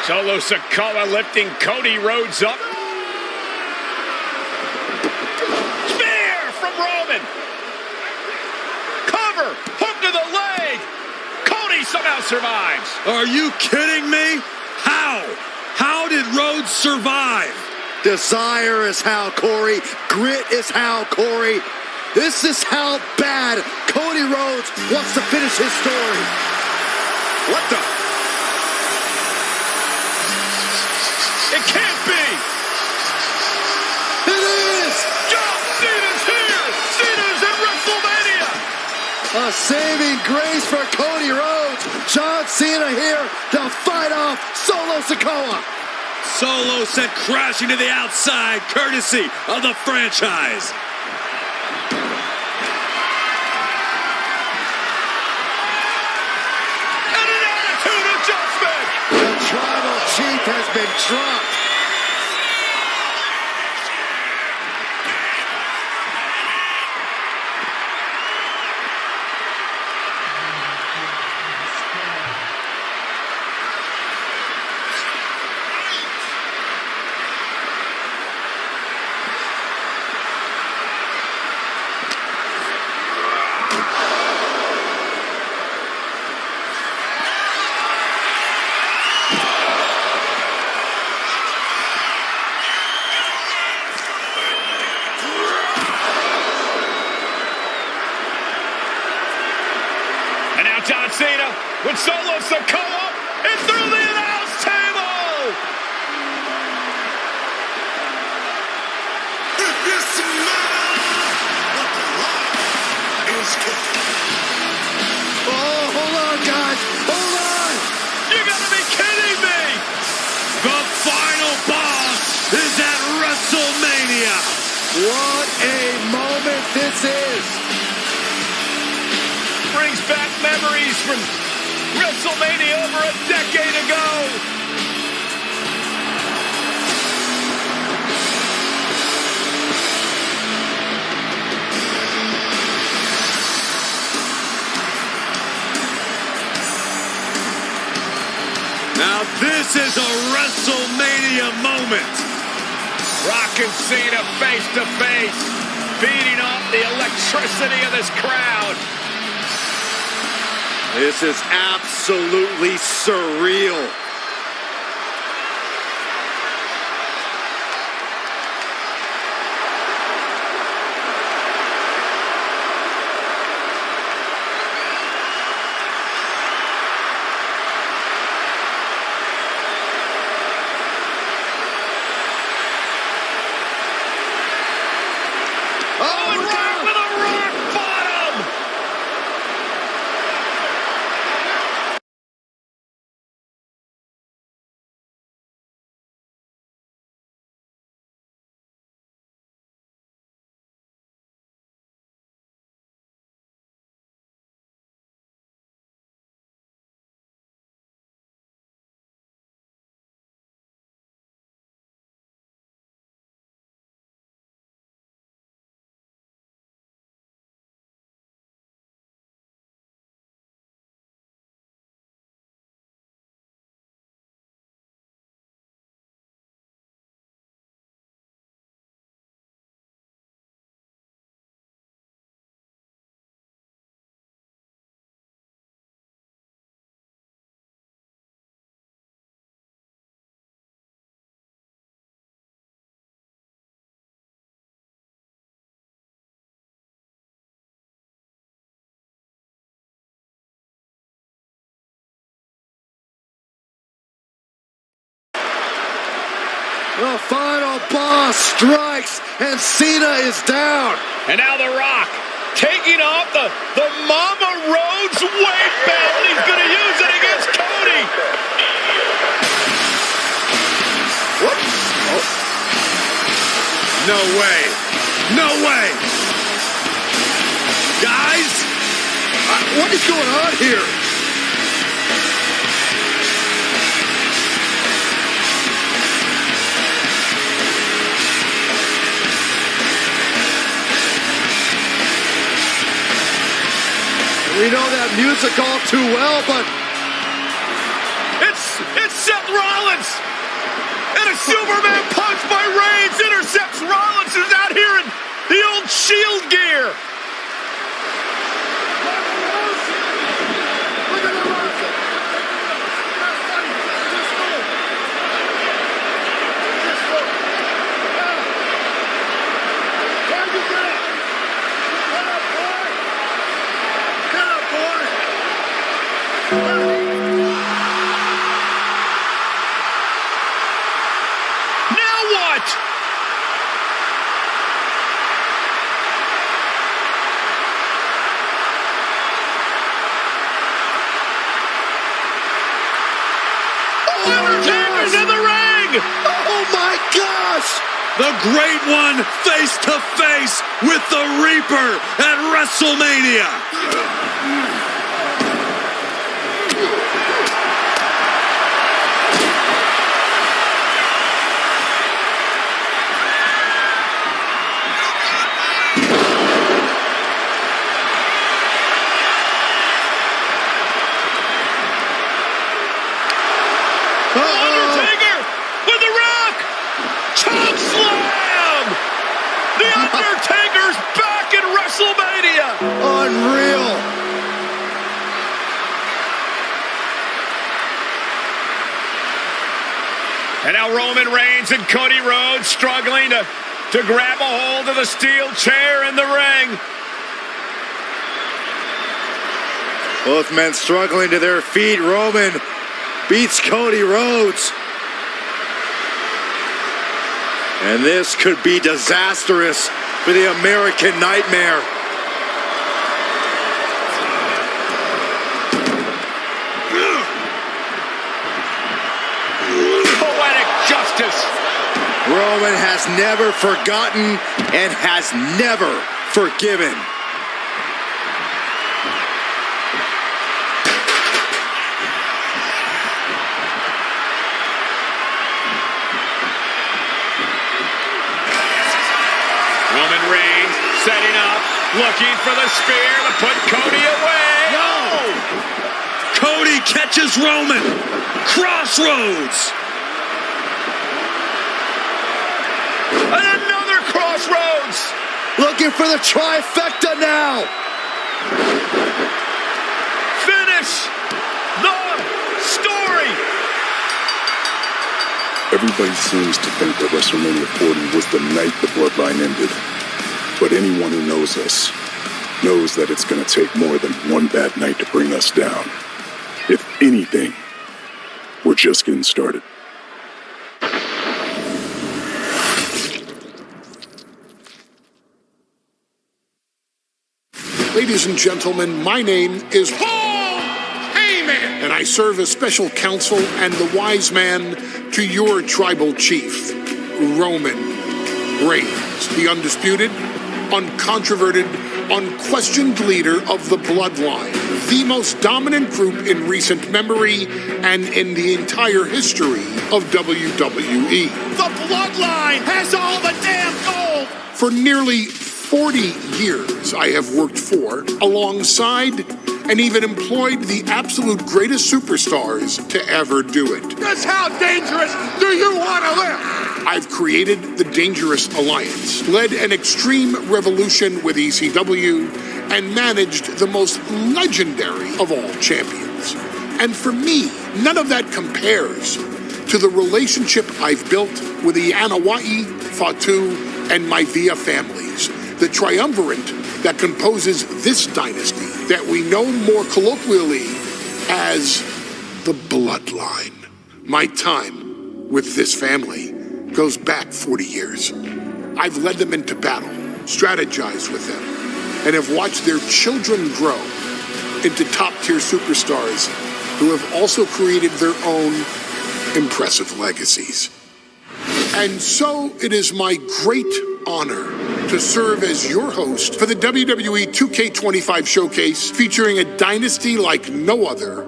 Solo Sikoa lifting Cody Rhodes up. Spear from Roman. Cover, hook to the leg. Cody somehow survives. Are you kidding me? How? How did Rhodes survive? Desire is how, Corey. Grit is how, Corey. This is how bad Cody Rhodes wants to finish his story. What the? It can't be. It is. John Cena's here. Cena's in WrestleMania. A saving grace for Cody Rhodes. John Cena here to fight off Solo Sikoa. Solo sent crashing to the outside, courtesy of the franchise. And an attitude adjustment. The tribal chief has been dropped. And now John Cena with Solo Sikoa and through the announce table. This man is cooking. Oh, hold on, guys. Hold on. You gotta be kidding me. The final boss is at WrestleMania. What a moment this is. Brings back memories from WrestleMania over a decade ago. Now this is a WrestleMania moment. Rock and Cena face to face, feeding off the electricity of this crowd. This is absolutely surreal. Oh, and right with a rock bottom. The final boss strikes and Cena is down. And now The Rock taking off the Mama Rhodes weight belt. He's going to use it against Cody. What? Oh. No way. No way. Guys, What is going on here? We know that music all too well, but It's Seth Rollins. Rollins! And a Superman punch by Reigns intercepts Rollins, who's out here in the old Shield gear. Undertaker's in the ring! Oh my gosh! The Great One face to face with the Reaper at WrestleMania. Undertaker with the Rock! Choke slam! The Undertaker's back in WrestleMania! Unreal! And now Roman Reigns and Cody Rhodes struggling to grab a hold of the steel chair in the ring. Both men struggling to their feet. Roman beats Cody Rhodes. And this could be disastrous for the American Nightmare. Poetic justice. Roman has never forgotten and has never forgiven. Roman Reigns setting up, looking for the spear to put Cody away. No! Cody catches Roman. Crossroads. And another crossroads. Looking for the trifecta now. Finish the story. Everybody seems to think that WrestleMania 40 was the night the bloodline ended. But anyone who knows us knows that it's going to take more than one bad night to bring us down. If anything, we're just getting started. Ladies and gentlemen, my name is Paul Heyman, and I serve as special counsel and the wise man to your tribal chief, Roman Reigns, the undisputed, uncontroverted, unquestioned leader of the Bloodline, the most dominant group in recent memory and in the entire history of WWE. The Bloodline has all the damn gold. For nearly 40 years, I have worked for, alongside, and even employed the absolute greatest superstars to ever do it. Just how dangerous do you want to live? I've created the Dangerous Alliance, led an extreme revolution with ECW, and managed the most legendary of all champions. And for me, none of that compares to the relationship I've built with the Anoa'i, Fatu, and Maivia families, the triumvirate that composes this dynasty that we know more colloquially as the Bloodline. My time with this family goes back 40 years. I've led them into battle, strategized with them, and have watched their children grow into top-tier superstars who have also created their own impressive legacies. And so it is my great honor to serve as your host for the WWE 2K25 showcase featuring a dynasty like no other,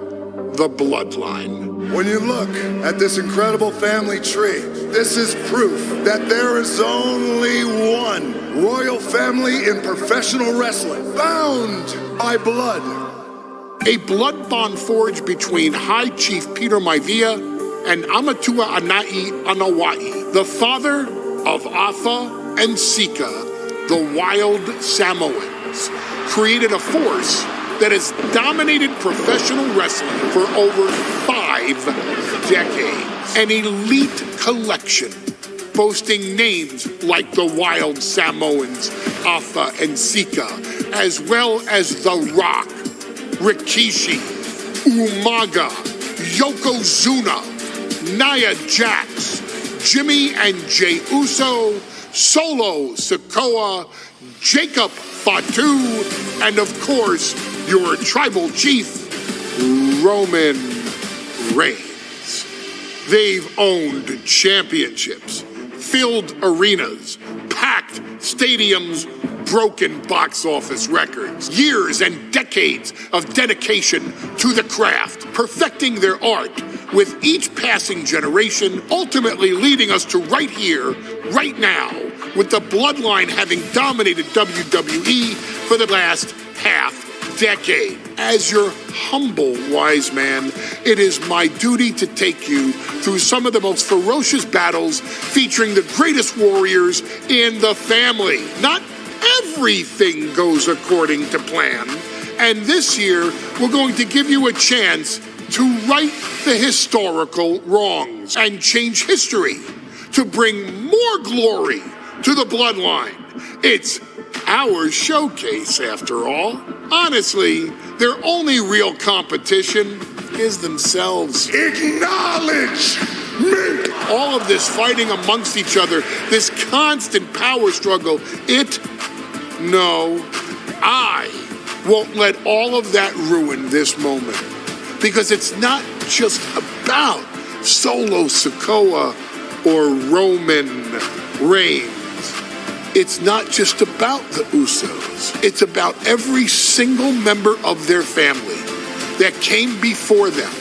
the Bloodline. When you look at this incredible family tree, this is proof that there is only one royal family in professional wrestling, bound by blood. A blood bond forged between High Chief Peter Maivia and Amatua Anai Anawai, the father of Afa and Sika, the wild Samoans, created a force that has dominated professional wrestling for over 5 decades. An elite collection boasting names like the wild Samoans, Afa and Sika, as well as The Rock, Rikishi, Umaga, Yokozuna, Nia Jax, Jimmy and Jey Uso, Solo Sikoa, Jacob Fatu, and of course, your tribal chief, Roman Reigns. They've owned championships, filled arenas, packed stadiums, broken box office records, years and decades of dedication to the craft, perfecting their art with each passing generation, ultimately leading us to right here, right now, with the Bloodline having dominated WWE for the last half decade. As your humble wise man, it is my duty to take you through some of the most ferocious battles featuring the greatest warriors in the family. Not everything goes according to plan, and this year we're going to give you a chance to right the historical wrongs and change history to bring more glory to the Bloodline. It's our showcase, after all. Honestly, their only real competition is themselves. Acknowledge me! All of this fighting amongst each other, this constant power struggle, I won't let all of that ruin this moment. Because it's not just about Solo Sikoa or Roman Reigns. It's not just about the Usos. It's about every single member of their family that came before them,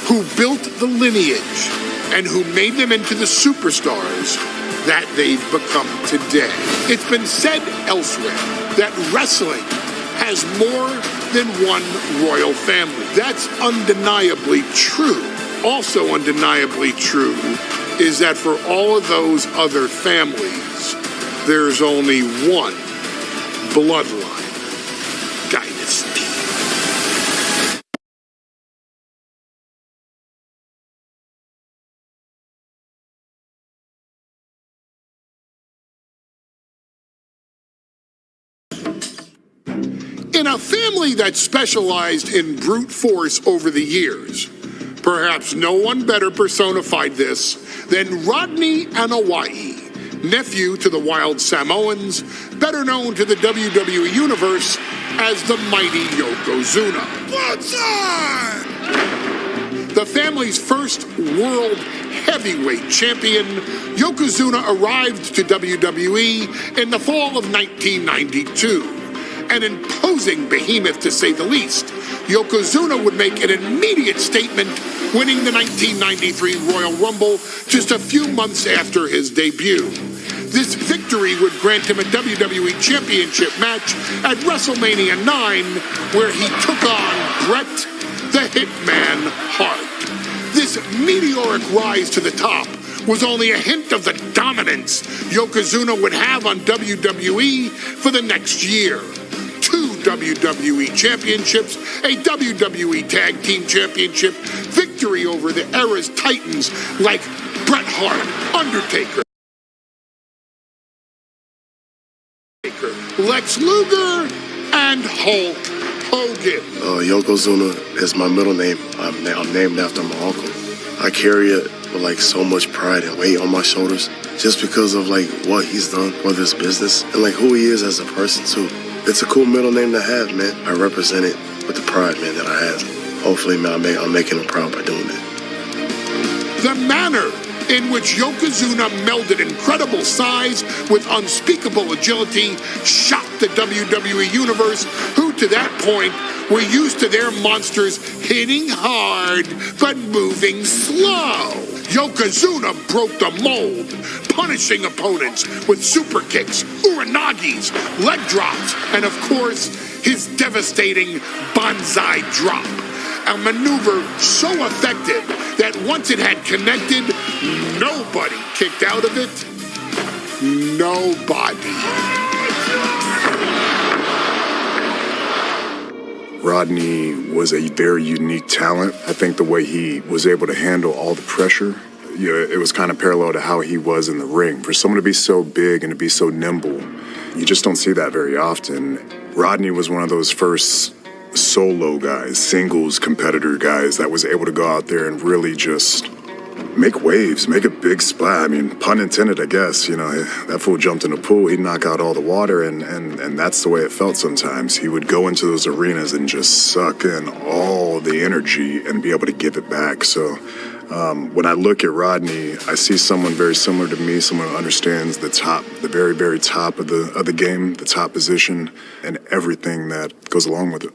who built the lineage and who made them into the superstars that they've become today. It's been said elsewhere that wrestling has more than one royal family. That's undeniably true. Also undeniably true is that for all of those other families, there's only one bloodline dynasty. In a family that specialized in brute force over the years, perhaps no one better personified this than Rodney Anawai, nephew to the Wild Samoans, better known to the WWE Universe as the mighty Yokozuna. The family's first world heavyweight champion, Yokozuna arrived to WWE in the fall of 1992. An imposing behemoth, to say the least, Yokozuna would make an immediate statement, winning the 1993 Royal Rumble just a few months after his debut. This victory would grant him a WWE Championship match at WrestleMania 9, where he took on Bret the Hitman Hart. This meteoric rise to the top was only a hint of the dominance Yokozuna would have on WWE for the next year. 2 WWE championships, a WWE Tag Team Championship, victory over the era's titans like Bret Hart, Undertaker, Lex Luger, and Hulk Hogan. Yokozuna is my middle name. I'm named after my uncle. I carry it with so much pride and weight on my shoulders just because of what he's done for this business and who he is as a person too. It's a cool middle name to have, man. I represent it with the pride, man, that I have. Hopefully, man, I'm making him proud by doing that. The manner in which Yokozuna melded incredible size with unspeakable agility shocked the WWE Universe, who to that point were used to their monsters hitting hard but moving slow. Yokozuna broke the mold, punishing opponents with super kicks, uranagis, leg drops, and of course, his devastating banzai drop. A maneuver so effective that once it had connected, nobody kicked out of it. Nobody. Rodney was a very unique talent. I think the way he was able to handle all the pressure, it was kind of parallel to how he was in the ring. For someone to be so big and to be so nimble, you just don't see that very often. Rodney was one of those first solo guys, singles competitor guys that was able to go out there and really just make waves, make a big splash. I mean, pun intended, I guess. That fool jumped in the pool, he'd knock out all the water, and that's the way it felt sometimes. He would go into those arenas and just suck in all the energy and be able to give it back. So when I look at Rodney, I see someone very similar to me, someone who understands the very, very top of the game, the top position, and everything that goes along with it.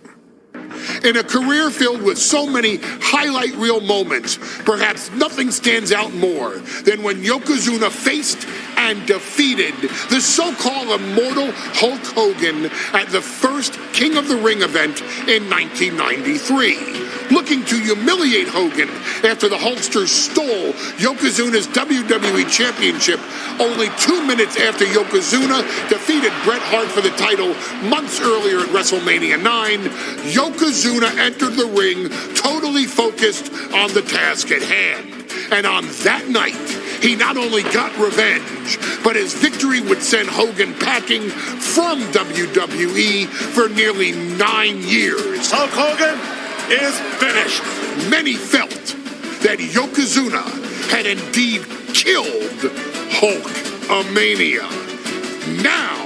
In a career filled with so many highlight reel moments, perhaps nothing stands out more than when Yokozuna faced and defeated the so-called immortal Hulk Hogan at the first King of the Ring event in 1993. Looking to humiliate Hogan after the Hulkster stole Yokozuna's WWE Championship only 2 minutes after Yokozuna defeated Bret Hart for the title months earlier at WrestleMania 9, Yokozuna entered the ring totally focused on the task at hand. And on that night, he not only got revenge, but his victory would send Hogan packing from WWE for nearly 9 years. Hulk Hogan is finished. Many felt that Yokozuna had indeed killed Hulkamania. Now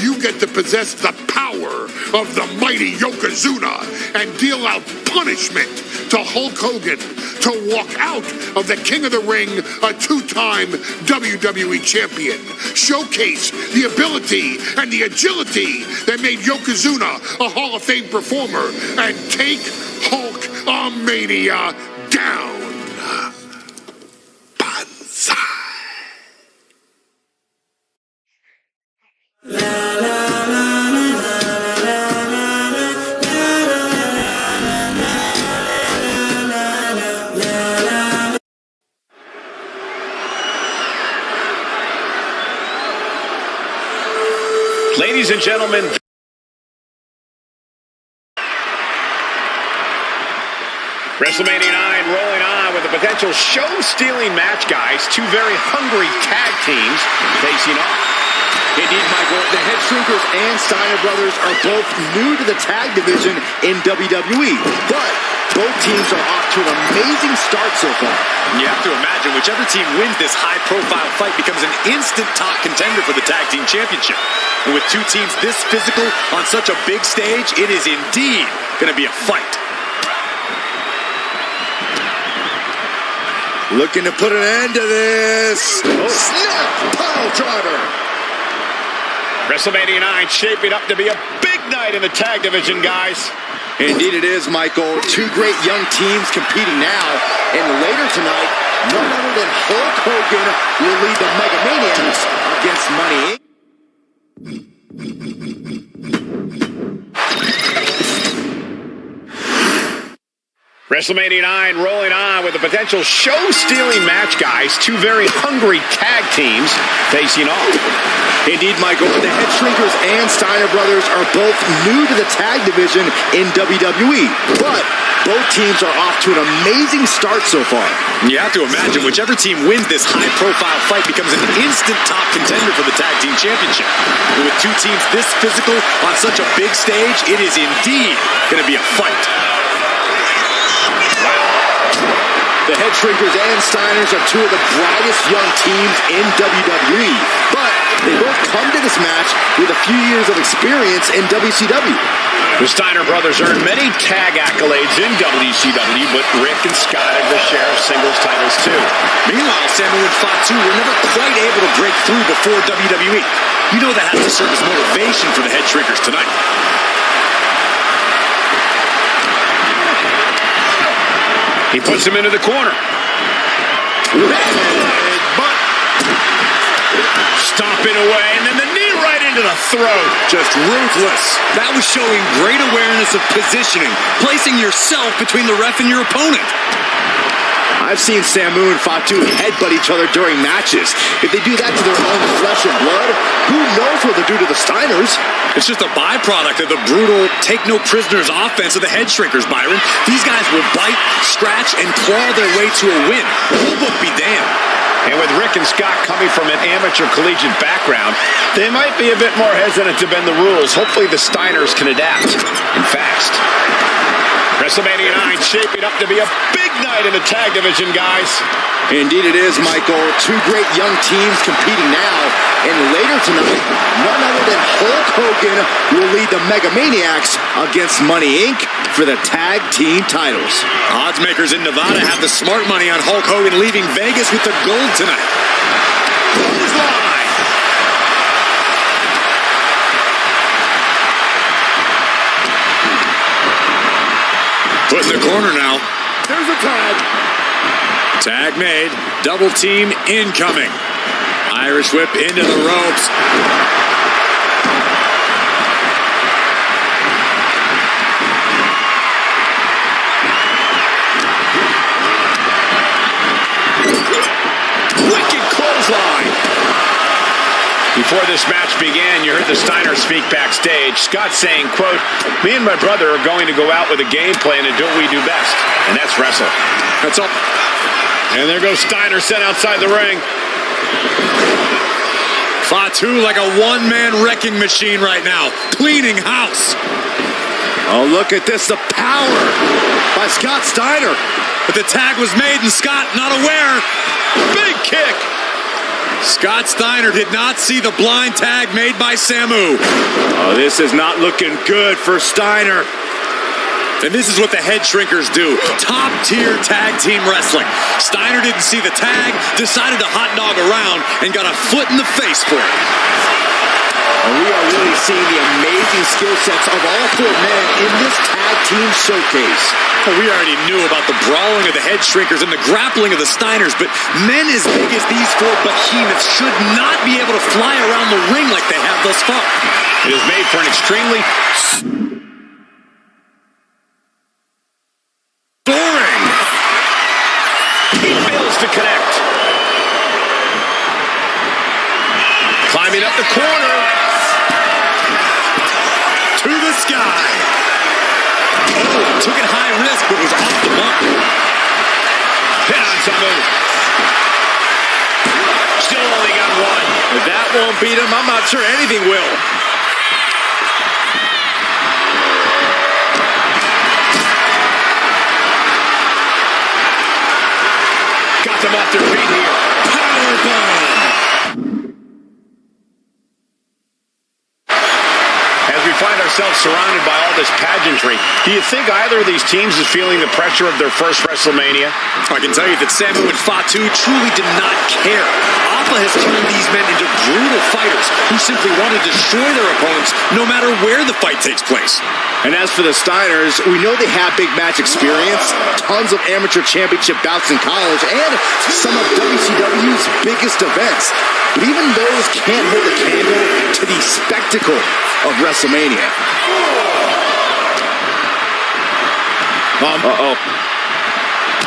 you get to possess the power of the mighty Yokozuna and deal out punishment to Hulk Hogan to walk out of the King of the Ring, a 2-time WWE champion. Showcase the ability and the agility that made Yokozuna a Hall of Fame performer and take Hulkamania down. Banzai. Ladies and gentlemen, WrestleMania 9 rolling on with a potential show-stealing match, guys. Two very hungry tag teams facing off. Indeed, Michael, the Head Shrinkers and Steiner Brothers are both new to the tag division in WWE, but both teams are off to an amazing start so far. You have to imagine whichever team wins this high-profile fight becomes an instant top contender for the tag team championship. And with two teams this physical on such a big stage, it is indeed going to be a fight. Looking to put an end to this. Snap pile driver. WrestleMania 9 shaping up to be a big night in the tag division, guys. Indeed it is, Michael. Two great young teams competing now. And later tonight, none other than Hulk Hogan will lead the Mega Maniacs against Money Inc. WrestleMania 9 rolling on with a potential show-stealing match, guys. Two very hungry tag teams facing off. Indeed, Michael, the Head Shrinkers and Steiner Brothers are both new to the tag division in WWE, but both teams are off to an amazing start so far. You have to imagine whichever team wins this high-profile fight becomes an instant top contender for the tag team championship. And with two teams this physical on such a big stage, it is indeed going to be a fight. The Head Shrinkers and Steiners are two of the brightest young teams in WWE, but they both come to this match with a few years of experience in WCW. The Steiner brothers earned many tag accolades in WCW, but Rick and Scott have their share of singles titles too. Meanwhile, Samuel and Fatu were never quite able to break through before WWE. You know that has to serve as motivation for the Head Shrinkers tonight. He puts him into the corner. But Stomping away, and then the knee right into the throat. Just ruthless. That was showing great awareness of positioning, placing yourself between the ref and your opponent. I've seen Samu and Fatu headbutt each other during matches. If they do that to their own flesh and blood, who knows what they'll do to the Steiners? It's just a byproduct of the brutal take-no-prisoners offense of the head shrinkers, Byron. These guys will bite, scratch, and claw their way to a win. Rule book be damned. And with Rick and Scott coming from an amateur collegiate background, they might be a bit more hesitant to bend the rules. Hopefully the Steiners can adapt, and fast. WrestleMania 9 shaping up to be a big night in the tag division, guys. Indeed it is, Michael. Two great young teams competing now. And later tonight, none other than Hulk Hogan will lead the Megamaniacs against Money Inc. for the tag team titles. Odds makers in Nevada have the smart money on Hulk Hogan leaving Vegas with the gold tonight. Clothesline. Put in the corner now. There's a tag. Tag made. Double team incoming. Irish whip into the ropes. Wicked clothesline. Before this match began, you heard the Steiners speak backstage. Scott saying, quote, "Me and my brother are going to go out with a game plan and do what we do best, and that's wrestle." That's all. And there goes Steiner sent outside the ring. Fatu like a one-man wrecking machine right now. Cleaning house. Oh, look at this. The power by Scott Steiner. But the tag was made and Scott not aware. Big kick. Scott Steiner did not see the blind tag made by Samu. Oh, this is not looking good for Steiner. And this is what the head shrinkers do. Top-tier tag team wrestling. Steiner didn't see the tag, decided to hot dog around, and got a foot in the face for it. And we are really seeing the amazing skill sets of all four men in this tag team showcase. Well, we already knew about the brawling of the head shrinkers and the grappling of the Steiners, but men as big as these four behemoths should not be able to fly around the ring like they have thus far. It is made for an extremely soaring. He fails to connect. Climbing up the corner. To the sky. Oh, took it high risk, but was off the mark. Hit on Samu. Still only got one. If that won't beat him, I'm not sure anything will. Got them off their feet here. Powerbomb. As we find ourselves surrounded by all this pageantry, do you think either of these teams is feeling the pressure of their first WrestleMania? I can tell you that Samu and Fatu truly did not care. Appa has turned these men into brutal fighters who simply want to destroy their opponents no matter where the fight takes place. And as for the Steiners, we know they have big match experience, tons of amateur championship bouts in college, and some of WCW's biggest events. But even those can't hold a candle to the spectacle of WrestleMania. Uh-oh.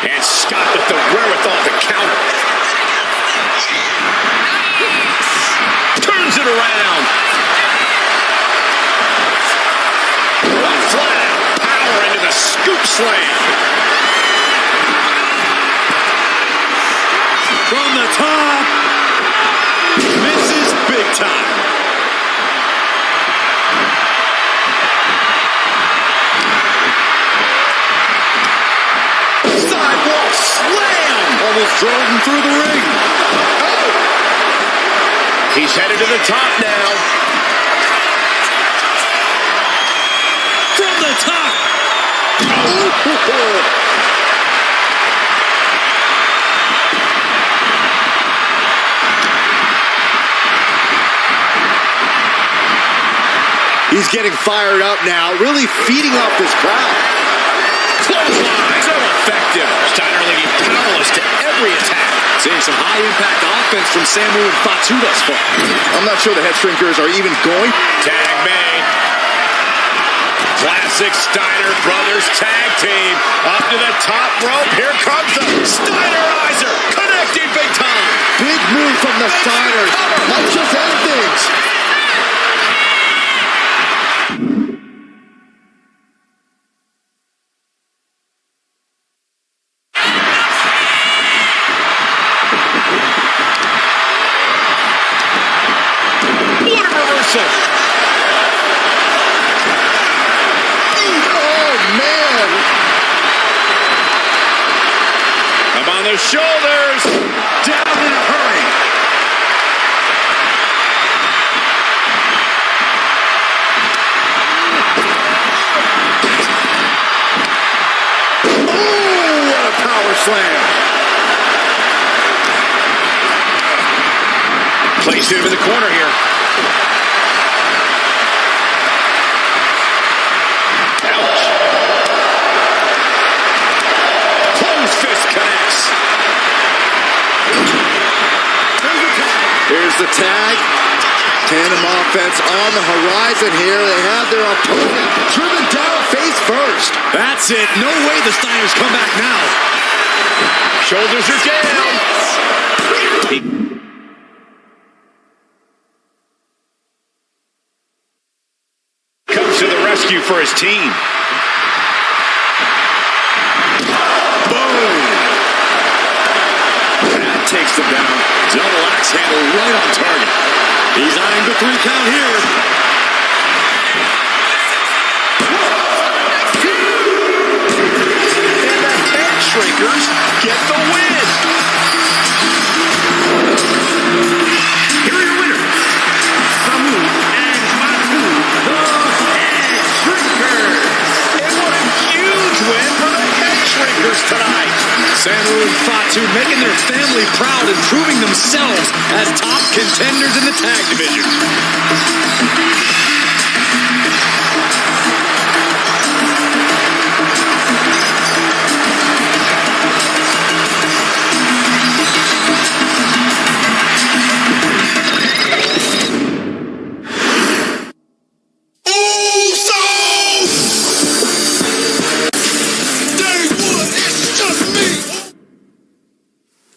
And Scott with the wherewithal to counter. Turns it around. Flat out power into the scoop slam. From the top. Misses big time. Sidewalk slam. Almost drove him through the ring. Oh. He's headed to the top now. From the top. He's getting fired up now, really feeding off this crowd. Clothesline. So effective. Steiner leading powerless to every attack. Seeing some high-impact offense from Samu and Fatu thus far. I'm not sure the head shrinkers are even going. Tag made. Classic Steiner Brothers tag team. Up to the top rope. Here comes the Steinerizer. Connecting big time. Big move from the Steiners. Might just end things. What a reversal. Up on the shoulders. Down in a hurry. Oh, what a power slam. Placed him in the corner here. Ouch. Close fist connects. Here's the tag. Tandem offense on the horizon here. They have their opponent driven down face first. That's it. No way the Steiners come back now. Shoulders are down. Comes to the rescue for his team. Boom. That takes them down. Double axe handle right on target. He's eyeing the 3 count here. And the head shrinkers get the win. Here are your winners, Samu and Fatu, the Head Shrinkers. And what a huge win for the head shrinkers tonight. Samu and Fatu making their family proud and proving themselves as top contenders in the tag division.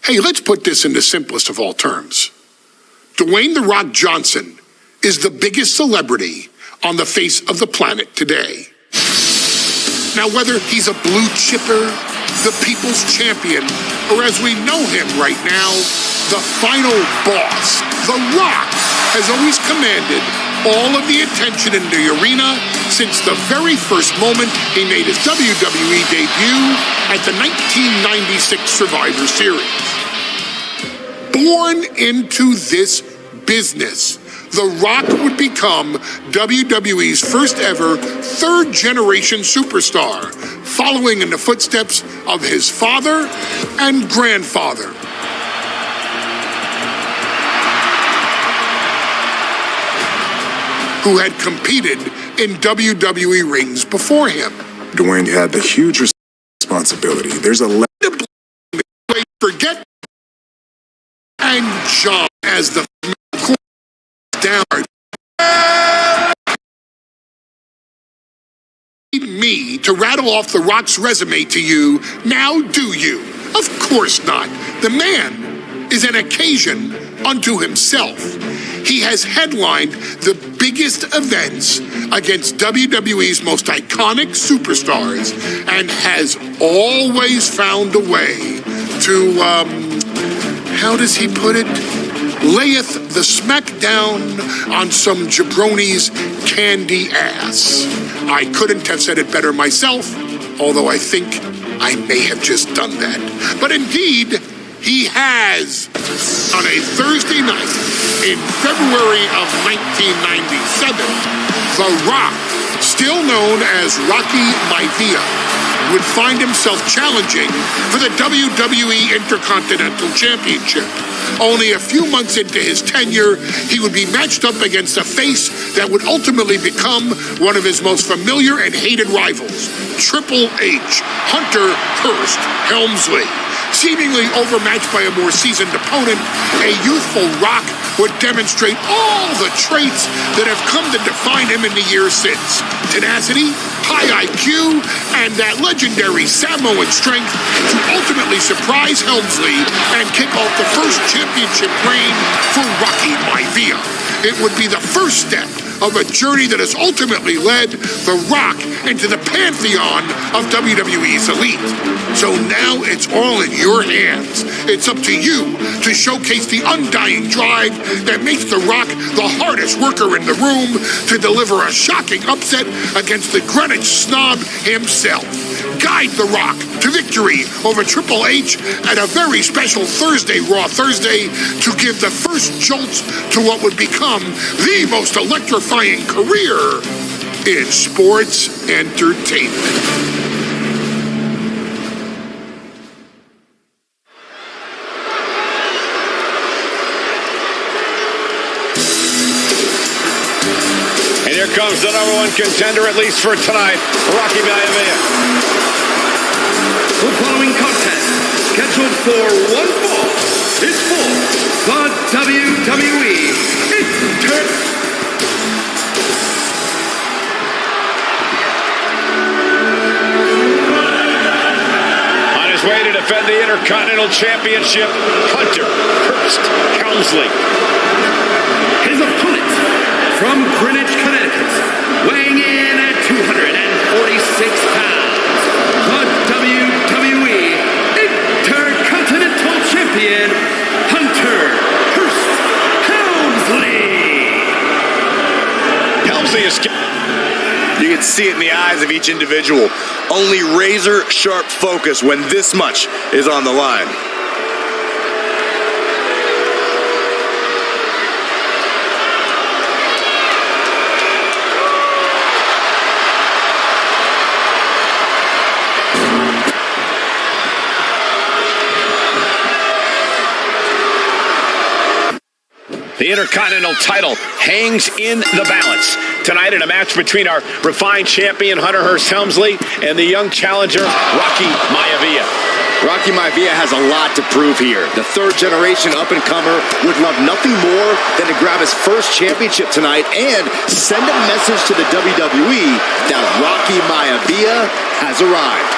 Hey, let's put this in the simplest of all terms. Dwayne "The Rock" Johnson is the biggest celebrity on the face of the planet today. Now, whether he's a blue chipper, the people's champion, or as we know him right now, the final boss, The Rock has always commanded all of the attention in the arena since the very first moment he made his WWE debut at the 1996 Survivor Series. Born into this business, The Rock would become WWE's first ever third-generation superstar, following in the footsteps of his father and grandfather. Who had competed in WWE rings before him. Dwayne had the huge responsibility. There's a Forget and John as the down. Me to rattle off The Rock's resume to you, now do you? Of course not. The man is an occasion unto himself. He has headlined the biggest events against WWE's most iconic superstars and has always found a way to, how does he put it? Layeth the smackdown on some jabroni's candy ass. I couldn't have said it better myself, although I think I may have just done that. But indeed, he has. On a Thursday night in February of 1997, The Rock, still known as Rocky Maivia, would find himself challenging for the WWE Intercontinental Championship. Only a few months into his tenure, he would be matched up against a face that would ultimately become one of his most familiar and hated rivals, Triple H, Hunter Hearst Helmsley. Seemingly overmatched by a more seasoned opponent, a youthful Rock would demonstrate all the traits that have come to define him in the years since. Tenacity, high IQ, and that legendary Samoan strength to ultimately surprise Helmsley and kick off the first championship reign for Rocky Maivia. It would be the first step of a journey that has ultimately led The Rock into the pantheon of WWE's elite. So now it's all in your hands. It's up to you to showcase the undying drive that makes The Rock the hardest worker in the room to deliver a shocking upset against the Greenwich snob himself. Guide The Rock to victory over Triple H at a very special Thursday, Raw Thursday, to give the first jolts to what would become the most electrifying career in sports entertainment. And here comes the #1 contender, at least for tonight, Rocky Maivia. The following contest, scheduled for one fall, is for the WWE On his way to defend the Intercontinental Championship, Hunter Hearst Helmsley. His opponent from Greenwich, Connecticut, weighing in at 246 pounds, the WWE Intercontinental Champion, Hunter Hearst Helmsley. Helmsley is... You can see it in the eyes of each individual. Only razor-sharp focus when this much is on the line. The Intercontinental title hangs in the balance tonight in a match between our refined champion, Hunter Hearst Helmsley, and the young challenger, Rocky Maivia. Rocky Maivia has a lot to prove here. The third-generation up-and-comer would love nothing more than to grab his first championship tonight and send a message to the WWE that Rocky Maivia has arrived.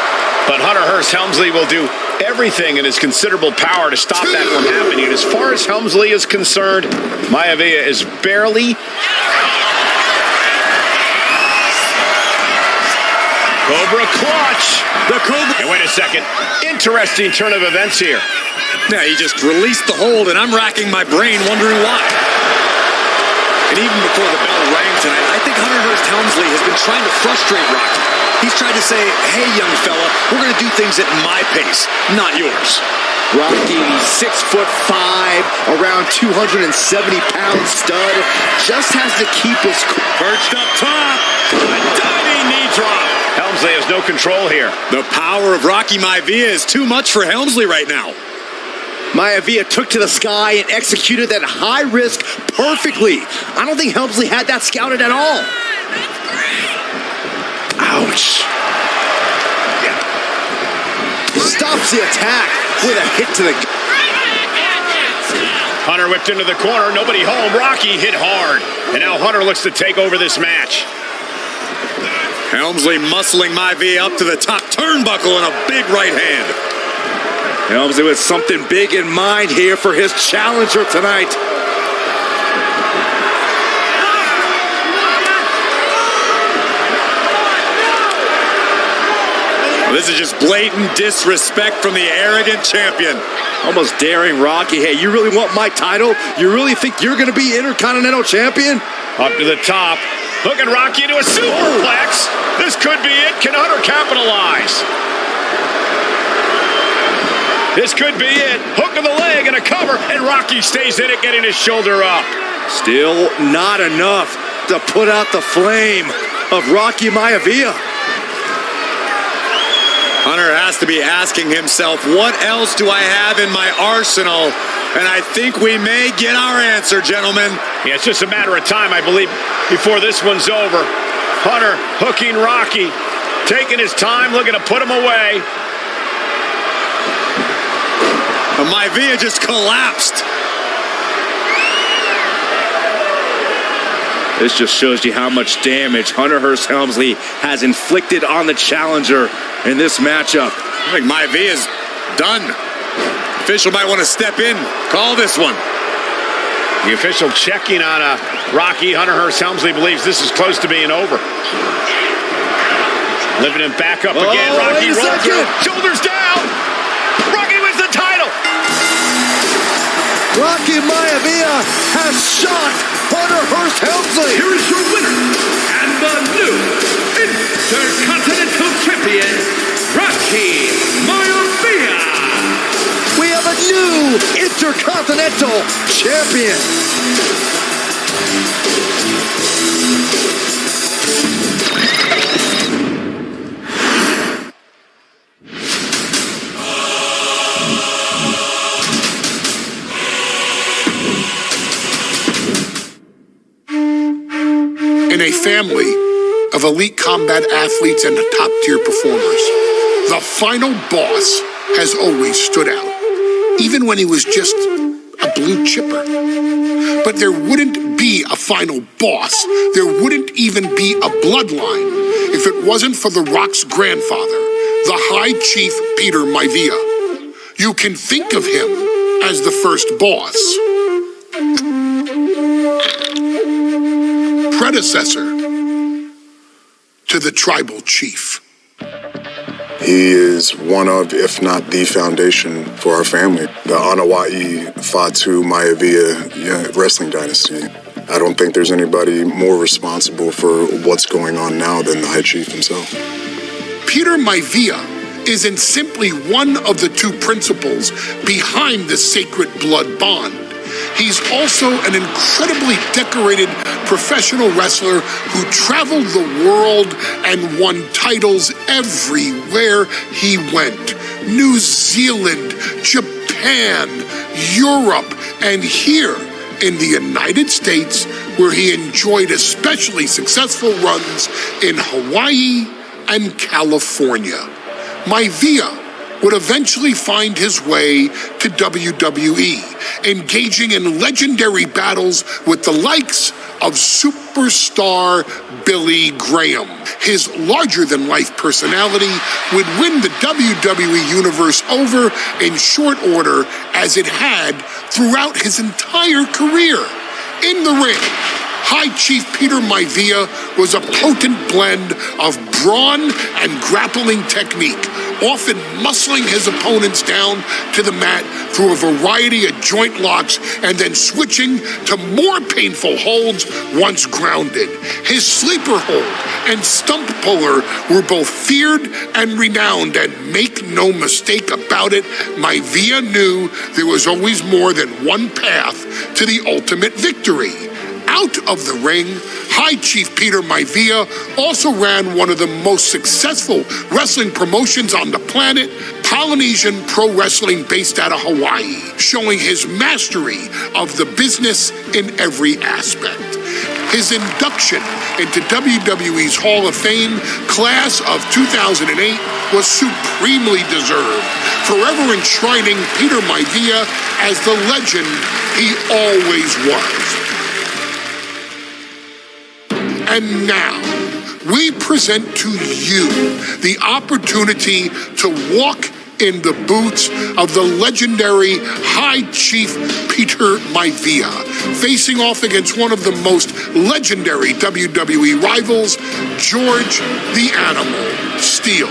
But Hunter Hearst Helmsley will do everything in his considerable power to stop that from happening. And as far as Helmsley is concerned, Maivia is barely... Cobra clutch. The Cobra. And wait a second. Interesting turn of events here. Yeah, he just released the hold, and I'm racking my brain wondering why. And even before the bell rang tonight, I think Hunter Hearst Helmsley has been trying to frustrate Rocky. He's tried to say, hey, young fella, we're going to do things at my pace, not yours. Rocky, 6'5", around 270-pound stud, just has to keep his... Perched up top. A diving knee drop. Helmsley has no control here. The power of Rocky Maivia is too much for Helmsley right now. Maivia took to the sky and executed that high risk perfectly. I don't think Helmsley had that scouted at all. Ouch. Stops the attack with a hit to the... Hunter whipped into the corner. Nobody home. Rocky hit hard. And now Hunter looks to take over this match. Helmsley muscling Maivia up to the top turnbuckle and a big right hand. Helmsley with something big in mind here for his challenger tonight. This is just blatant disrespect from the arrogant champion. Almost daring Rocky. Hey, you really want my title? You really think you're going to be Intercontinental Champion? Up to the top. Hooking Rocky into a superplex. This could be it. Can Hunter capitalize? This could be it. Hook of the leg and a cover. And Rocky stays in it, getting his shoulder up. Still not enough to put out the flame of Rocky Maivia. Hunter has to be asking himself, what else do I have in my arsenal? And I think we may get our answer, gentlemen. Yeah, it's just a matter of time, I believe, before this one's over. Hunter hooking Rocky, taking his time, looking to put him away. Maivia just collapsed. This just shows you how much damage Hunter Hearst Helmsley has inflicted on the challenger in this matchup. I think Maivia's done. Official might want to step in, call this one. The official checking on Rocky. Hunter Hearst Helmsley believes this is close to being over. Living him back up again. Rocky rolls through. Shoulders down. Rocky wins the title. Rocky Maivia has shot Hunter Hearst Helmsley. Here is your winner and the new Intercontinental Champion, Rocky Maivia. We have a new Intercontinental Champion. In a family of elite combat athletes and top-tier performers, the final boss has always stood out, even when he was just a blue chipper. But there wouldn't be a final boss. There wouldn't even be a bloodline if it wasn't for The Rock's grandfather, the High Chief Peter Maivia. You can think of him as the first boss. Predecessor to the tribal chief. He is one of, if not the foundation for our family. The Anawa'i Fatu Maivia wrestling dynasty. I don't think there's anybody more responsible for what's going on now than the High Chief himself. Peter Maivia isn't simply one of the two principals behind the sacred blood bond. He's also an incredibly decorated professional wrestler who traveled the world and won titles everywhere he went. New Zealand, Japan, Europe, and here in the United States, where he enjoyed especially successful runs in Hawaii and California. Maivia would eventually find his way to WWE, engaging in legendary battles with the likes of superstar Billy Graham. His larger-than-life personality would win the WWE Universe over in short order, as it had throughout his entire career. In the ring, High Chief Peter Maivia was a potent blend of brawn and grappling technique, often muscling his opponents down to the mat through a variety of joint locks and then switching to more painful holds once grounded. His sleeper hold and stump puller were both feared and renowned, and make no mistake about it, Maivia knew there was always more than one path to the ultimate victory. Out of the ring, High Chief Peter Maivia also ran one of the most successful wrestling promotions on the planet, Polynesian Pro Wrestling, based out of Hawaii, showing his mastery of the business in every aspect. His induction into WWE's Hall of Fame class of 2008 was supremely deserved, forever enshrining Peter Maivia as the legend he always was. And now, we present to you the opportunity to walk in the boots of the legendary High Chief Peter Maivia, facing off against one of the most legendary WWE rivals, George the Animal Steele.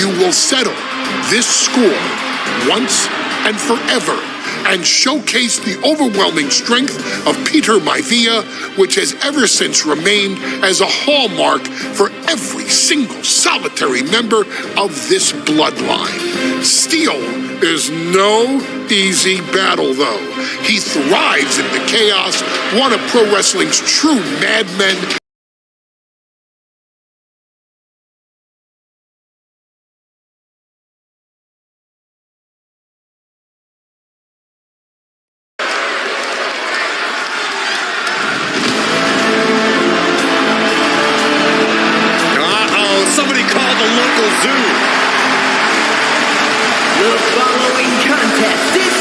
You will settle this score once and forever, and showcase the overwhelming strength of Peter Maivia, which has ever since remained as a hallmark for every single solitary member of this bloodline. Steele is no easy battle, though. He thrives in the chaos, one of pro wrestling's true madmen. Somebody call the local zoo. The following contest is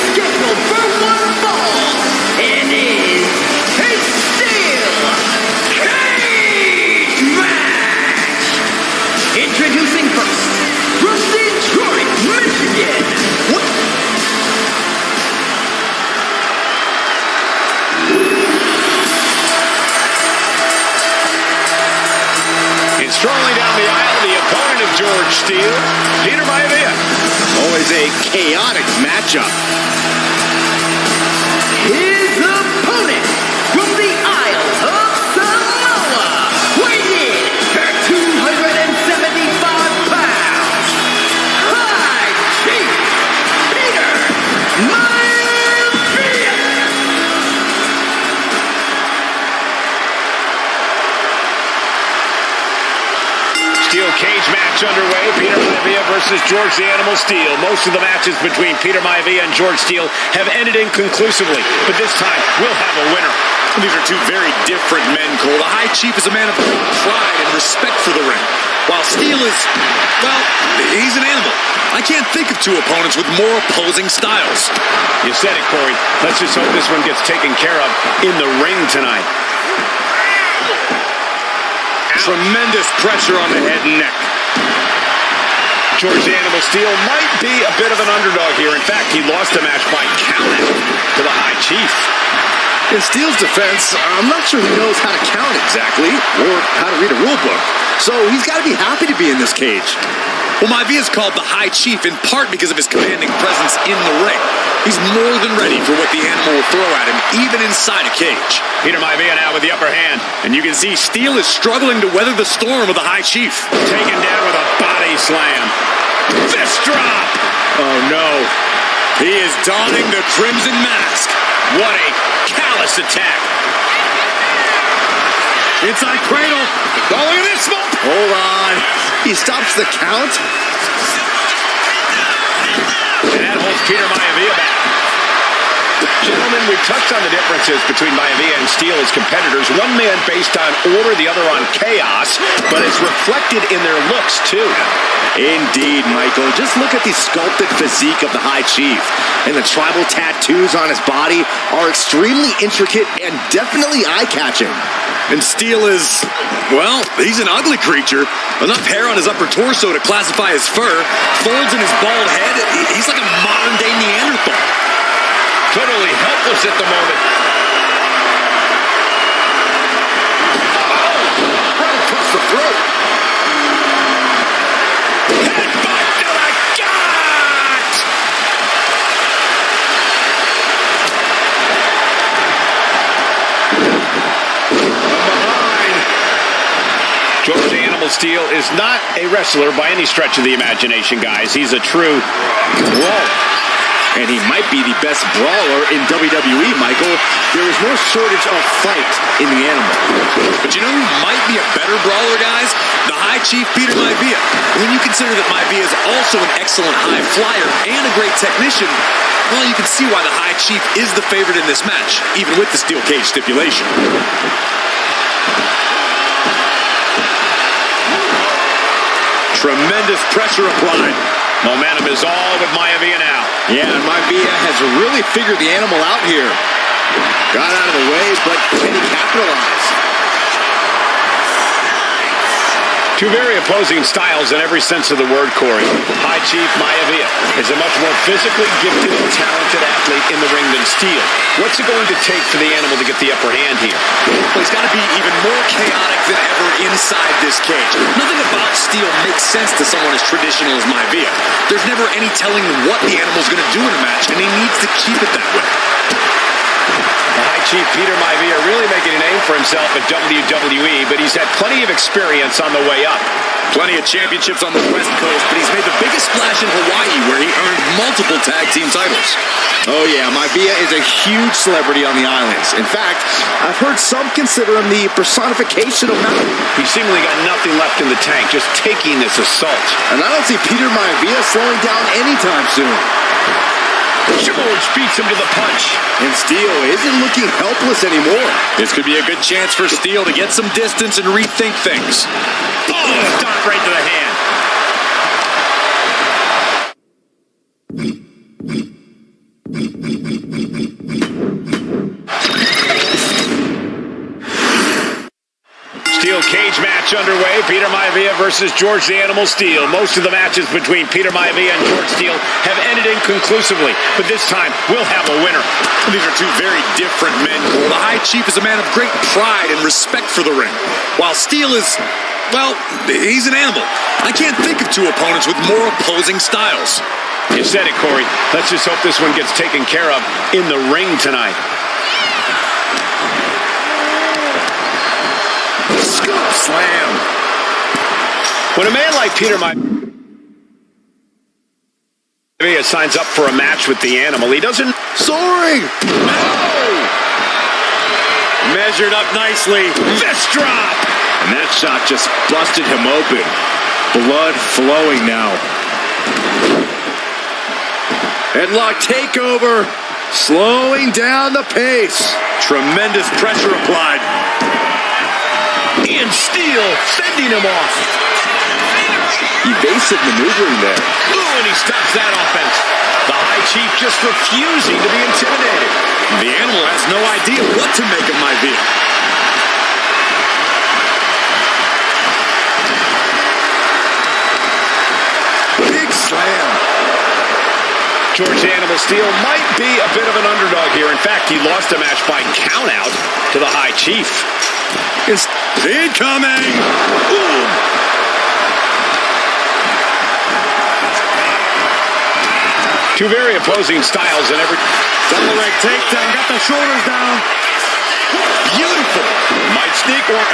George Steele, Peter Maivia. Always a chaotic matchup. His opponent from the Isle of Samoa, weighing in at 275 pounds, High Chief Peter Maivia. Steel cage match underway. Peter Maivia versus George the Animal Steele. Most of the matches between Peter Maivia and George Steele have ended inconclusively, but this time we'll have a winner. These are two very different men, Cole. The High Chief is a man of great pride and respect for the ring, while Steele is, well, he's an animal. I can't think of two opponents with more opposing styles. You said it, Corey. Let's just hope this one gets taken care of in the ring tonight. Tremendous pressure on the head and neck. George the Animal Steele might be a bit of an underdog here. In fact, he lost the match by count to the High Chief. In Steele's defense, I'm not sure he knows how to count exactly, or how to read a rule book. So he's got to be happy to be in this cage. Well, Maivia is called the High Chief in part because of his commanding presence in the ring. He's more than ready for what the animal will throw at him, even inside a cage. Peter Maivia now with the upper hand. And you can see Steele is struggling to weather the storm of the High Chief. Taken down with a body slam. Fist drop! Oh, no. He is donning the Crimson Mask. What a callous attack. Inside cradle. Oh, look at this smoke! Hold on. He stops the count. And that holds Peter Maivia back. Gentlemen, we've touched on the differences between Maivia and Steele as competitors. One man based on order, the other on chaos, but it's reflected in their looks, too. Indeed, Michael. Just look at the sculpted physique of the High Chief. And the tribal tattoos on his body are extremely intricate and definitely eye-catching. And Steele is, well, he's an ugly creature. Enough hair on his upper torso to classify as fur. Folds in his bald head. He's like a modern-day Neanderthal. Totally helpless at the moment. Right across the throat. Headbutt to the gut! From behind. George the Animal Steele is not a wrestler by any stretch of the imagination, guys. He's a true brawler. And he might be the best brawler in WWE, Michael. There is no shortage of fight in the animal. But you know who might be a better brawler, guys? The High Chief Peter Maivia. When you consider that Maivia is also an excellent high flyer and a great technician, well, you can see why the High Chief is the favorite in this match, even with the steel cage stipulation. Tremendous pressure applied. Momentum is all with Maivia now. Yeah, and Maivia has really figured the animal out here. Got out of the way, but can he capitalize? Two very opposing styles in every sense of the word, Corey. High Chief Maivia is a much more physically gifted and talented athlete in the ring than Steele. What's it going to take for the animal to get the upper hand here? Well, he's got to be even more chaotic than ever inside this cage. Nothing about Steele makes sense to someone as traditional as Maivia. There's never any telling what the animal's going to do in a match, and he needs to keep it that way. The High Chief Peter Maivia really making a name for himself at WWE, but he's had plenty of experience on the way up. Plenty of championships on the West Coast, but he's made the biggest splash in Hawaii, where he earned multiple tag team titles. Oh yeah, Maivia is a huge celebrity on the islands. In fact, I've heard some consider him the personification of mountain. He's seemingly got nothing left in the tank, just taking this assault. And I don't see Peter Maivia slowing down anytime soon. George beats him to the punch. And Steele isn't looking helpless anymore. This could be a good chance for Steele to get some distance and rethink things. Oh, stop right to the hand. Steel cage match underway. Peter Maivia versus George the Animal Steele. Most of the matches between Peter Maivia and George Steele have ended inconclusively, but this time we'll have a winner. These are two very different men. The High Chief is a man of great pride and respect for the ring, while Steele is, Well, he's an animal. I can't think of two opponents with more opposing styles. You said it, Corey. Let's just hope this one gets taken care of in the ring tonight. Scoop slam. When a man like Peter signs up for a match with the animal, he doesn't... Soaring! Measured up nicely. Fist drop! And that shot just busted him open. Blood flowing now. Headlock takeover. Slowing down the pace. Tremendous pressure applied. Ian Steele fending him off. Evasive maneuvering there. Ooh, and he stops that offense. The High Chief just refusing to be intimidated. The animal has no idea what to make of my vehicle. Big slam. George Animal Steele might be a bit of an underdog here. In fact, he lost a match by countout to the High Chief. It's incoming. Ooh. Two very opposing styles in every... Double leg takedown. Got the shoulders down. Beautiful. Might sneak one.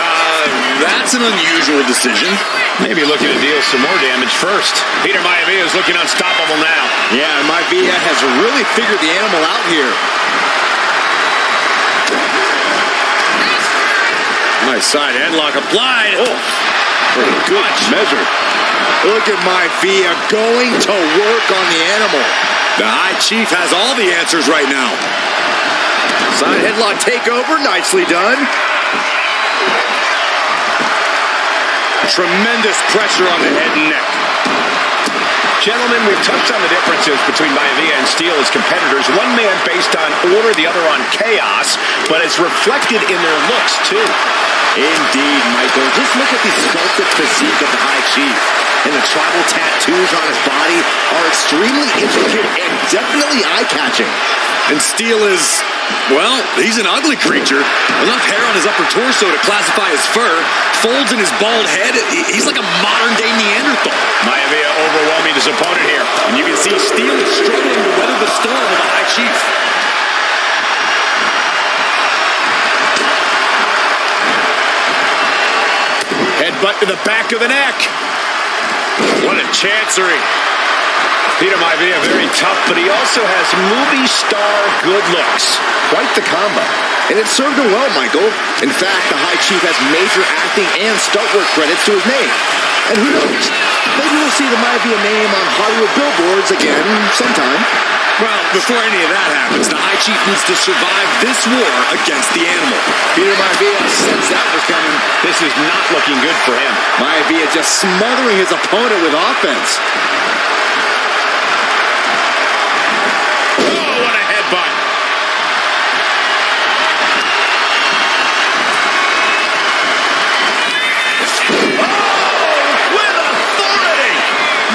That's an unusual decision. Maybe looking to deal some more damage first. Peter Maivia is looking unstoppable now. Yeah, Maivia has really figured the animal out here. Nice side headlock applied. Oh, pretty good measure. Look at Maivia going to work on the animal. The High Chief has all the answers right now. Side headlock takeover, nicely done. Tremendous pressure on the head and neck. Gentlemen, we've touched on the differences between Maivia and Steele as competitors. One man based on order, the other on chaos, but it's reflected in their looks, too. Indeed, Michael. Just look at the sculpted physique of the High Chief. And the tribal tattoos on his body are extremely intricate and definitely eye-catching. And Steele is, well, he's an ugly creature. Enough hair on his upper torso to classify as fur. Folds in his bald head. He's like a modern-day Neanderthal. Maivia overwhelming his opponent here. And you can see Steele is struggling to weather the storm of the High Chief. Headbutt to the back of the neck. What a chancery. Peter Maivia, very tough, but he also has movie star good looks. Quite the combo. And it served him well, Michael. In fact, the High Chief has major acting and stunt work credits to his name. And who knows? Maybe we'll see the Maivia name on Hollywood billboards again sometime. Well, before any of that happens, the High Chief needs to survive this war against the animal. Peter Maivia sensed that was coming. This is not looking good for him. Maivia just smothering his opponent with offense. Oh, what a headbutt.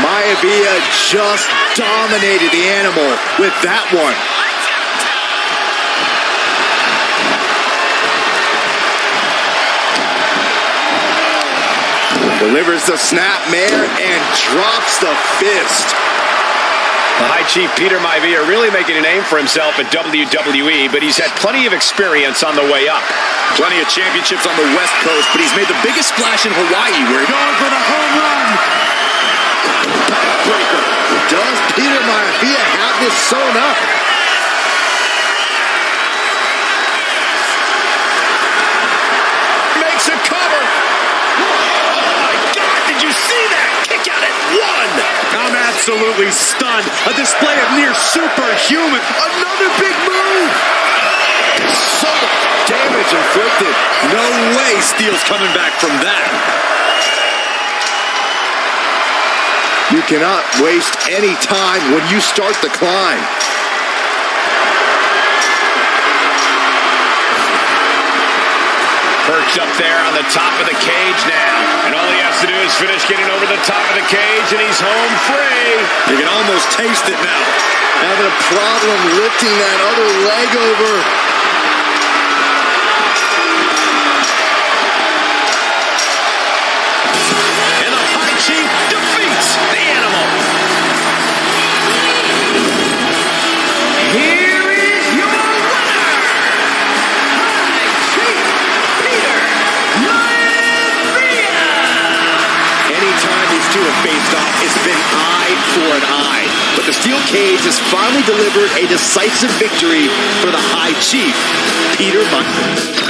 Maivia just dominated the animal with that one. Delivers the snapmare and drops the fist. The High Chief Peter Maivia really making a name for himself at WWE, but he's had plenty of experience on the way up. Plenty of championships on the West Coast, but he's made the biggest splash in Hawaii where he's going for the home run. Breaker. Does Peter Maivia have this sewn up? Makes a cover. Oh my God, did you see that? Kick out at one. I'm absolutely stunned. A display of near superhuman. Another big move. So much damage inflicted. No way Steele's coming back from that. You cannot waste any time when you start the climb. Perched up there on the top of the cage now. And all he has to do is finish getting over the top of the cage, and he's home free. You can almost taste it now. Having a problem lifting that other leg over. off, it's been eye for an eye. But the steel cage has finally delivered a decisive victory for the High Chief, Peter Munson.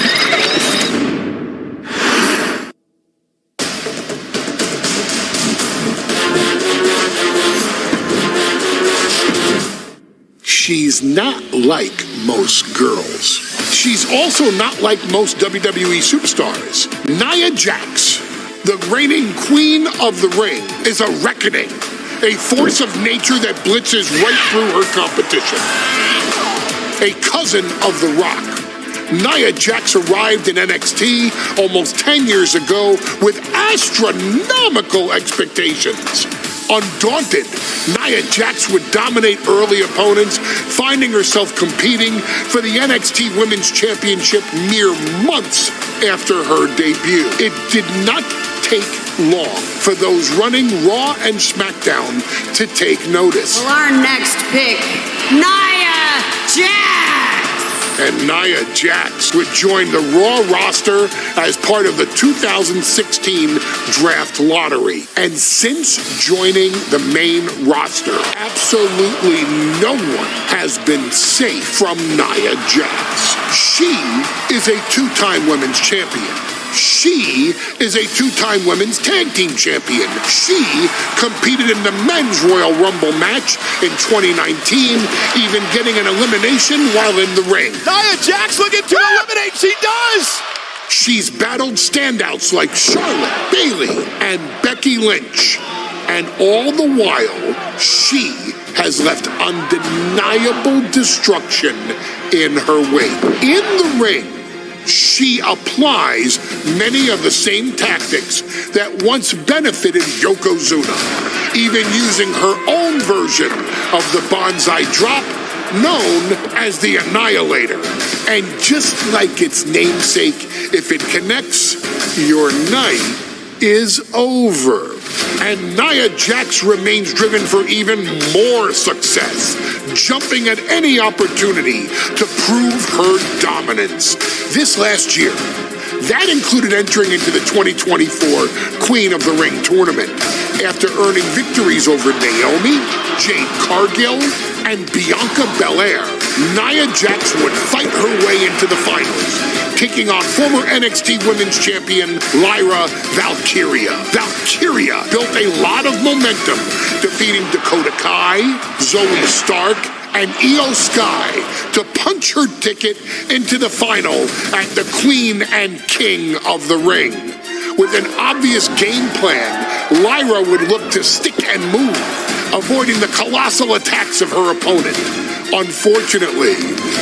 She's not like most girls. She's also not like most WWE superstars. Nia Jax, the reigning queen of the ring, is a reckoning, a force of nature that blitzes right through her competition. A cousin of The Rock, Nia Jax arrived in NXT almost 10 years ago with astronomical expectations. Undaunted, Nia Jax would dominate early opponents, finding herself competing for the NXT Women's Championship mere months after her debut. It did not take long for those running Raw and SmackDown to take notice. Well, our next pick, Nia Jax! And Nia Jax would join the Raw roster as part of the 2016 Draft Lottery. And since joining the main roster, absolutely no one has been safe from Nia Jax. She is a two-time women's champion. She is a two-time women's tag team champion. She competed in the men's Royal Rumble match in 2019, even getting an elimination while in the ring. Nia Jax looking to eliminate. She does! She's battled standouts like Charlotte, Bayley, and Becky Lynch. And all the while, she has left undeniable destruction in her wake. In the ring, she applies many of the same tactics that once benefited Yokozuna, even using her own version of the Banzai Drop, known as the Annihilator. And just like its namesake, if it connects, your night is over. And Nia Jax remains driven for even more success, jumping at any opportunity to prove her dominance. This last year, that included entering into the 2024 Queen of the Ring tournament after earning victories over Naomi, Jade Cargill, and Bianca Belair. Nia Jax would fight her way into the finals, taking on former NXT Women's Champion Lyra Valkyria. Valkyria built a lot of momentum, defeating Dakota Kai, Zoe Stark, and Io Sky to punch her ticket into the final at the Queen and King of the Ring. With an obvious game plan, Lyra would look to stick and move, avoiding the colossal attacks of her opponent. Unfortunately,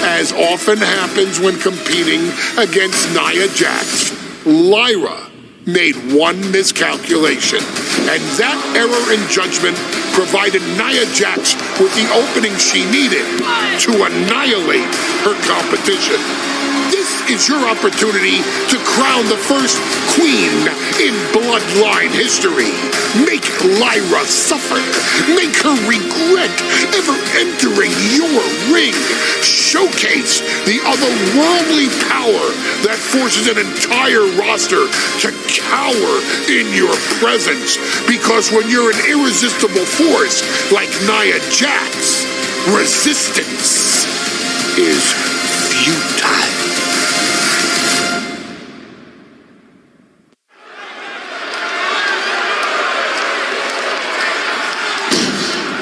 as often happens when competing against Nia Jax, Lyra made one miscalculation, and that error in judgment provided Nia Jax with the opening she needed to annihilate her competition. This is your opportunity to crown the first queen in Bloodline history. Make Lyra suffer. Make her regret ever entering your ring. Showcase the otherworldly power that forces an entire roster to cower in your presence. Because when you're an irresistible force like Nia Jax, resistance is futile.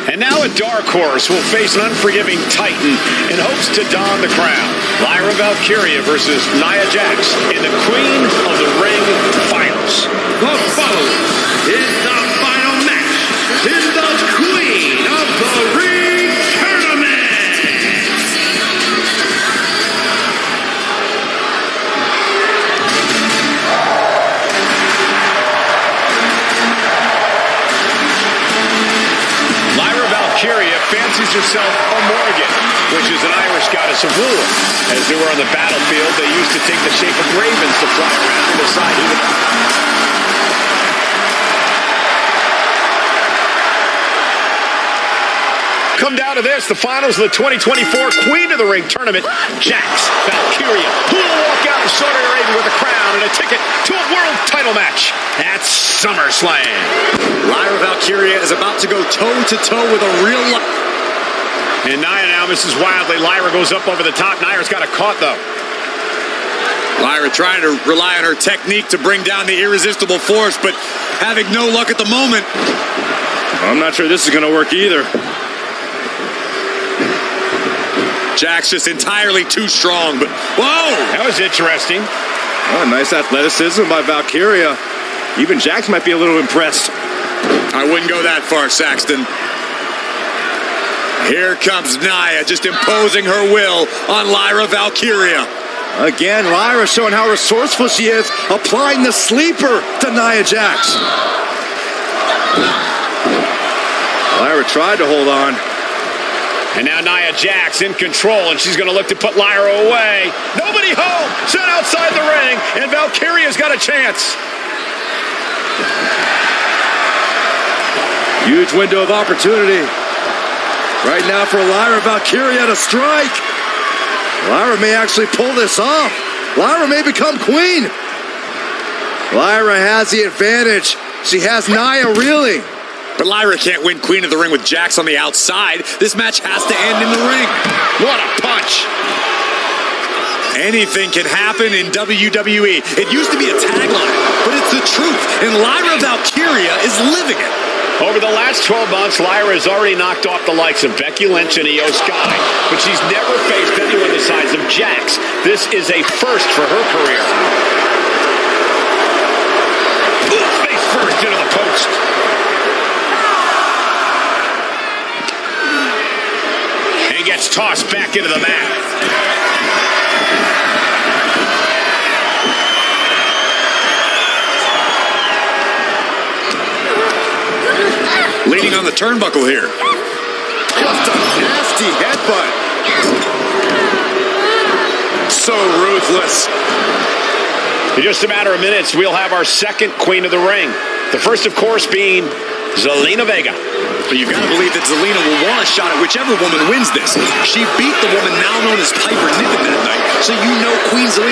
And now a dark horse will face an unforgiving titan in hopes to don the crown. Lyra Valkyria versus Nia Jax in the Queen of the Ring finals. The following is the final match in the Queen of the Ring tournament. Lyra Valkyria fancies herself a Morgan, which is an Irish goddess of war. As they were on the battlefield, they used to take the shape of ravens to fly around and decide who to... come down to this, the finals of the 2024 Queen of the Ring tournament. Jax Valkyria, who will walk out of Saudi Arabia with a crown and a ticket to a world title match at SummerSlam. Lyra Valkyria is about to go toe-to-toe with a real life. And Nia now misses wildly. Lyra goes up over the top. Nia's got a caught, though. Lyra trying to rely on her technique to bring down the irresistible force, but having no luck at the moment. I'm not sure this is going to work either. Jax just entirely too strong, but whoa! That was interesting. Oh, nice athleticism by Valkyria. Even Jax might be a little impressed. I wouldn't go that far, Saxton. Here comes Nia, just imposing her will on Lyra Valkyria. Again, Lyra showing how resourceful she is, applying the sleeper to Nia Jax. Lyra tried to hold on. And now Nia Jax in control, and she's going to look to put Lyra away. Nobody home, set outside the ring, and Valkyria's got a chance. Huge window of opportunity. Right now for Lyra Valkyria to strike. Lyra may actually pull this off. Lyra may become queen. Lyra has the advantage. She has Nia reeling. But Lyra can't win Queen of the Ring with Jax on the outside. This match has to end in the ring. What a punch. Anything can happen in WWE. It used to be a tagline, but it's the truth. And Lyra Valkyria is living it. Over the last 12 months, Lyra has already knocked off the likes of Becky Lynch and Io Sky, but she's never faced anyone the size of Jax. This is a first for her career. Face first into the post. And gets tossed back into the mat. Leaning on the turnbuckle here. Just a nasty headbutt. So ruthless. In just a matter of minutes, we'll have our second Queen of the Ring. The first, of course, being Zelina Vega. But you've got to believe that Zelina will want a shot at whichever woman wins this. She beat the woman now known as Piper Niven that night, so you know Queen Zelina